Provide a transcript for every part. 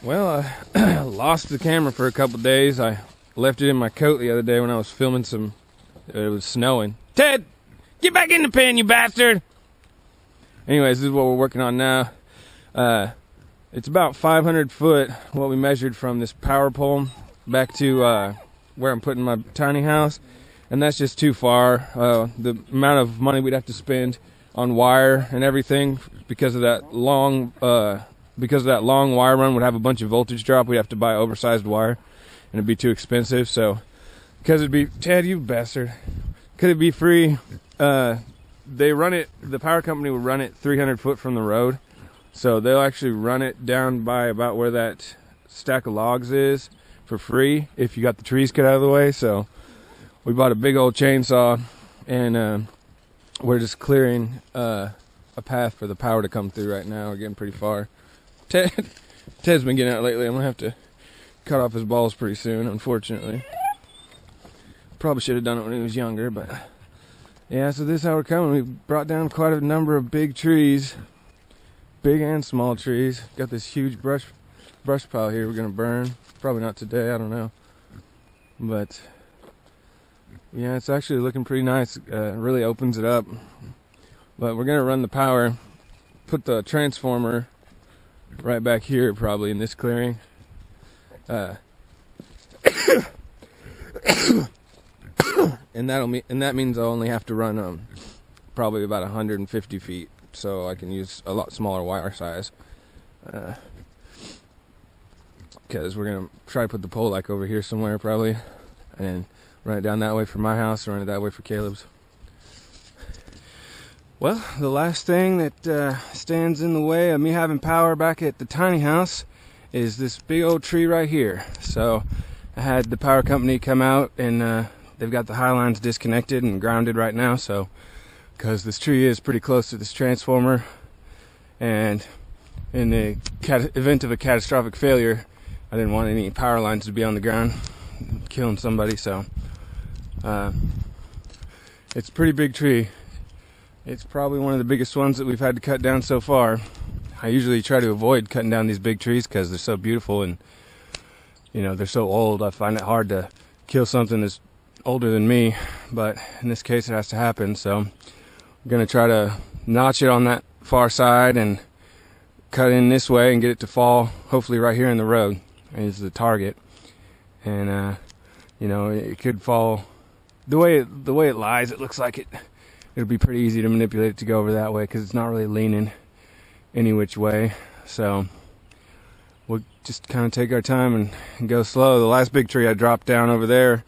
Well, I lost the camera for a couple days. I left it in my coat the other day when I was filming some. It was snowing. Ted, get back in the pen, you bastard! Anyways, this is what we're working on now. It's about 500 foot, what we measured from this power pole back to where I'm putting my tiny house. And that's just too far. The amount of money we'd have to spend on wire and everything because of that long wire run would have a bunch of voltage drop. We'd have to buy oversized wire and it'd be too expensive. So because it'd be, Ted, you bastard, could it be free? They run it, the power company would run it 300 foot from the road. So they'll actually run it down by about where that stack of logs is for free if you got the trees cut out of the way. So we bought a big old chainsaw and we're just clearing a path for the power to come through right now. We're getting pretty far. Ted's been getting out lately. I'm gonna have to cut off his balls pretty soon, unfortunately. Probably should have done it when he was younger, but yeah, so this is how we're coming. We've brought down quite a number of big trees, big and small trees. Got this huge brush pile here we're gonna burn. Probably not today, I don't know. But yeah, it's actually looking pretty nice. It really opens it up. But we're gonna run the power, put the transformer right back here, probably in this clearing. And that means I'll only have to run probably about 150 feet, so I can use a lot smaller wire size. Because we're gonna try to put the pole like over here somewhere probably, and run it down that way for my house, run it that way for Caleb's. Well, the last thing that stands in the way of me having power back at the tiny house is this big old tree right here. So I had the power company come out and they've got the high lines disconnected and grounded right now. So because this tree is pretty close to this transformer, and in the event of a catastrophic failure, I didn't want any power lines to be on the ground killing somebody. So it's a pretty big tree. It's probably one of the biggest ones that we've had to cut down so far. I usually try to avoid cutting down these big trees because they're so beautiful and, you know, they're so old. I find it hard to kill something that's older than me, but in this case it has to happen. So I'm gonna try to notch it on that far side and cut in this way and get it to fall hopefully right here in the road is the target. And you know, it could fall the way it lies. It looks like it'll be pretty easy to manipulate it to go over that way because it's not really leaning any which way. So we'll just kind of take our time and go slow. The last big tree I dropped down over there,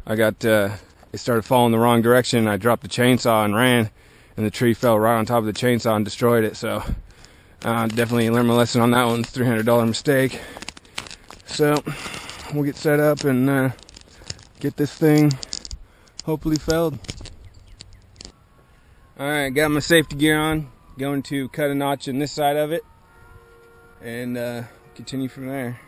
I got it started falling the wrong direction. I dropped the chainsaw and ran, and the tree fell right on top of the chainsaw and destroyed it. So definitely learned my lesson on that one. It's a $300 mistake. So we'll get set up and get this thing hopefully felled. Alright, got my safety gear on. Going to cut a notch in this side of it and continue from there.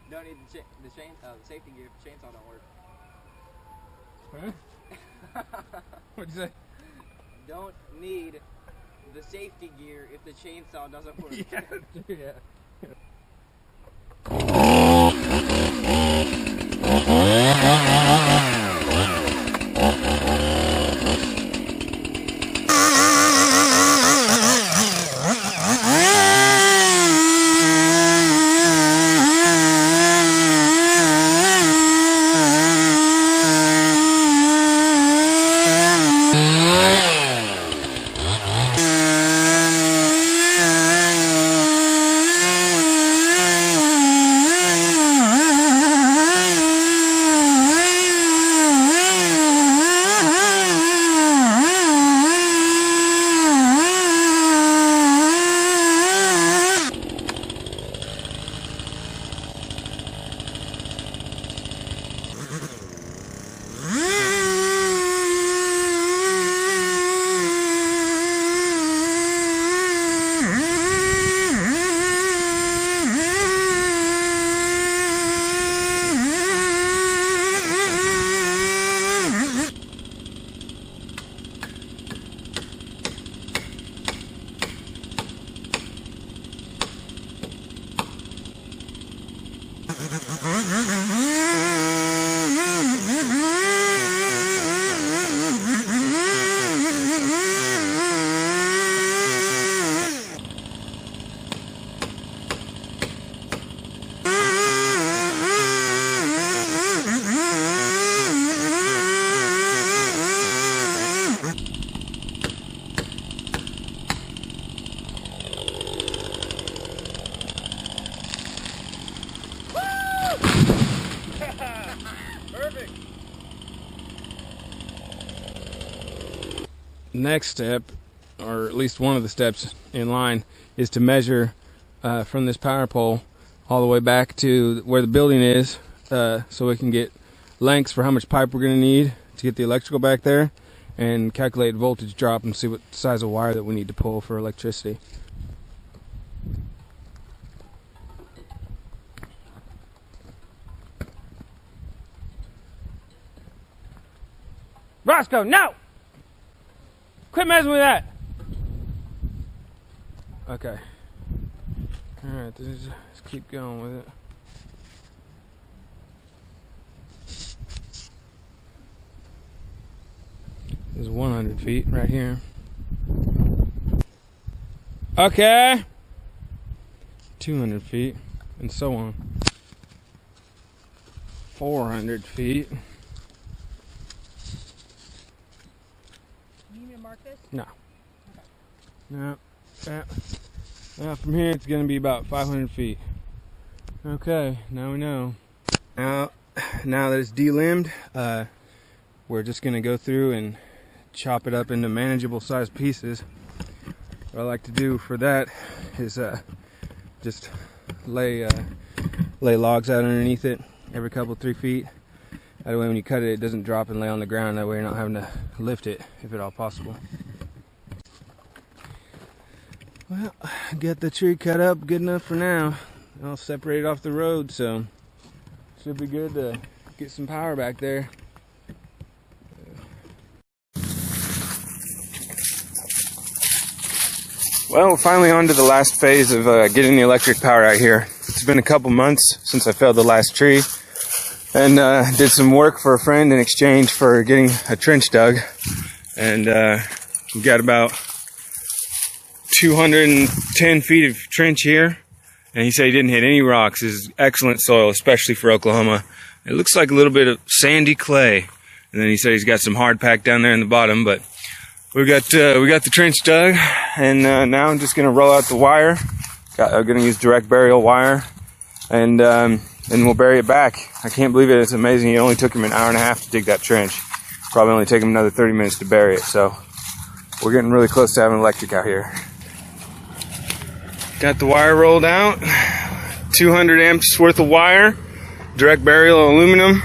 Don't need the safety gear if the chainsaw don't work. Huh? What'd you say? Don't need the safety gear if the chainsaw doesn't work. Yeah. Perfect. Next step, or at least one of the steps in line, is to measure from this power pole all the way back to where the building is, so we can get lengths for how much pipe we're going to need to get the electrical back there, and calculate voltage drop and see what size of wire that we need to pull for electricity. Roscoe, no! Quit messing with that! Okay. Alright, let's keep going with it. This is 100 feet right here. Okay! 200 feet, and so on. 400 feet. Mark this? No. No. Now from here it's going to be about 500 feet. Okay, now we know. Now that it's delimbed, we're just going to go through and chop it up into manageable sized pieces. What I like to do for that is just lay logs out underneath it every couple 3 feet. That way when you cut it, it doesn't drop and lay on the ground. That way you're not having to lift it, if at all possible. Well, got the tree cut up good enough for now. I'll separate it off the road, so should be good to get some power back there. Well, we're finally on to the last phase of getting the electric power out here. It's been a couple months since I felled the last tree, and did some work for a friend in exchange for getting a trench dug. And we got about 210 feet of trench here, and he said he didn't hit any rocks. This is excellent soil, especially for Oklahoma. It looks like a little bit of sandy clay, and then he said he's got some hard pack down there in the bottom. But we got the trench dug, and now I'm just gonna roll out the wire. I'm gonna use direct burial wire, and we'll bury it back. I can't believe it. It's amazing. It only took him an hour and a half to dig that trench. Probably only take him another 30 minutes to bury it. So we're getting really close to having electric out here. Got the wire rolled out. 200 amps worth of wire. Direct burial aluminum.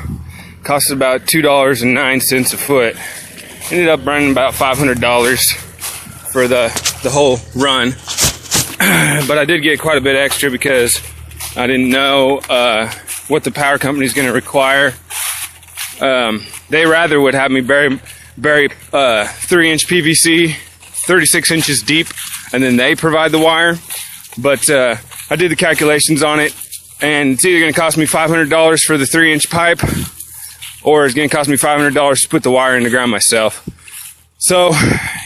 Cost about $2.09 a foot. Ended up running about $500 for the whole run. But I did get quite a bit extra because I didn't know what the power company is going to require. They rather would have me bury 3-inch PVC 36 inches deep, and then they provide the wire. But I did the calculations on it, and it's either going to cost me $500 for the 3-inch pipe, or it's going to cost me $500 to put the wire in the ground myself. So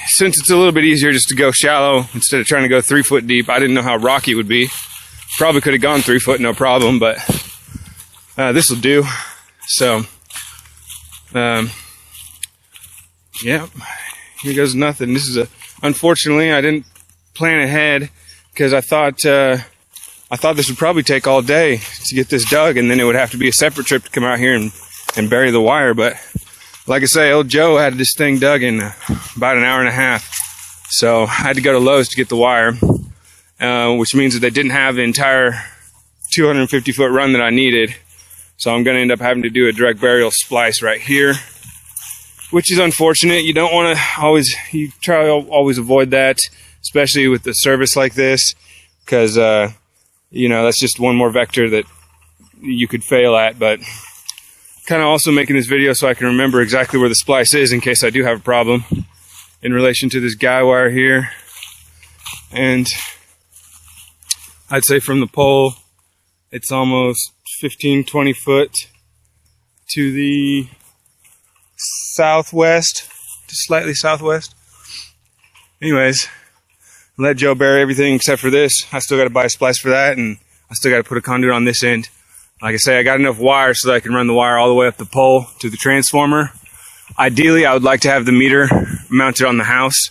since it's a little bit easier just to go shallow instead of trying to go 3 foot deep, I didn't know how rocky it would be. Probably could have gone 3 foot, no problem, but this will do. So yeah, here goes nothing. This is unfortunately, I didn't plan ahead because I thought this would probably take all day to get this dug, and then it would have to be a separate trip to come out here and bury the wire. But like I say, old Joe had this thing dug in about an hour and a half. So I had to go to Lowe's to get the wire, which means that they didn't have the entire 250 foot run that I needed. So I'm going to end up having to do a direct burial splice right here, which is unfortunate. You don't want to you try to always avoid that, especially with a service like this, because, you know, that's just one more vector that you could fail at. But kind of also making this video so I can remember exactly where the splice is in case I do have a problem in relation to this guy wire here. And I'd say from the pole, it's almost 15, 20 foot to the southwest, just slightly southwest. Anyways, let Joe bury everything except for this. I still got to buy a splice for that, and I still got to put a conduit on this end. Like I say, I got enough wire so that I can run the wire all the way up the pole to the transformer. Ideally, I would like to have the meter mounted on the house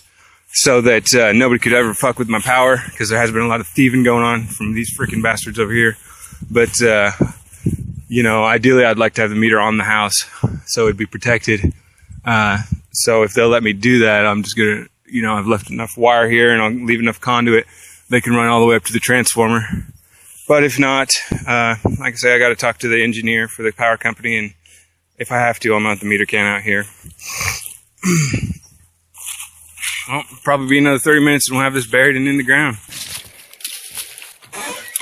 so that nobody could ever fuck with my power, because there has been a lot of thieving going on from these freaking bastards over here. But, you know, ideally I'd like to have the meter on the house so it'd be protected. So if they'll let me do that, I'm just gonna, you know, I've left enough wire here and I'll leave enough conduit. They can run all the way up to the transformer. But if not, like I say, I got to talk to the engineer for the power company, and if I have to, I'll mount the meter can out here. Well, probably be another 30 minutes and we'll have this buried and in the ground.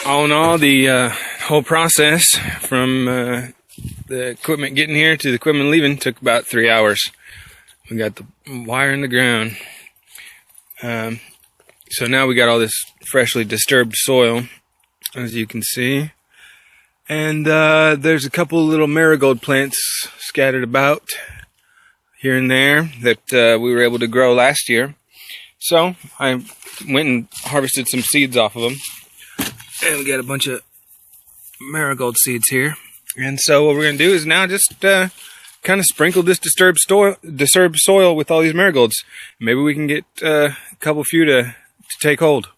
All in all, the whole process from the equipment getting here to the equipment leaving took about 3 hours. We got the wire in the ground. So now we got all this freshly disturbed soil, as you can see. And there's a couple little marigold plants scattered about here and there that we were able to grow last year. So I went and harvested some seeds off of them. And we got a bunch of marigold seeds here. And so what we're going to do is now just kind of sprinkle this disturbed soil with all these marigolds. Maybe we can get a couple few to take hold.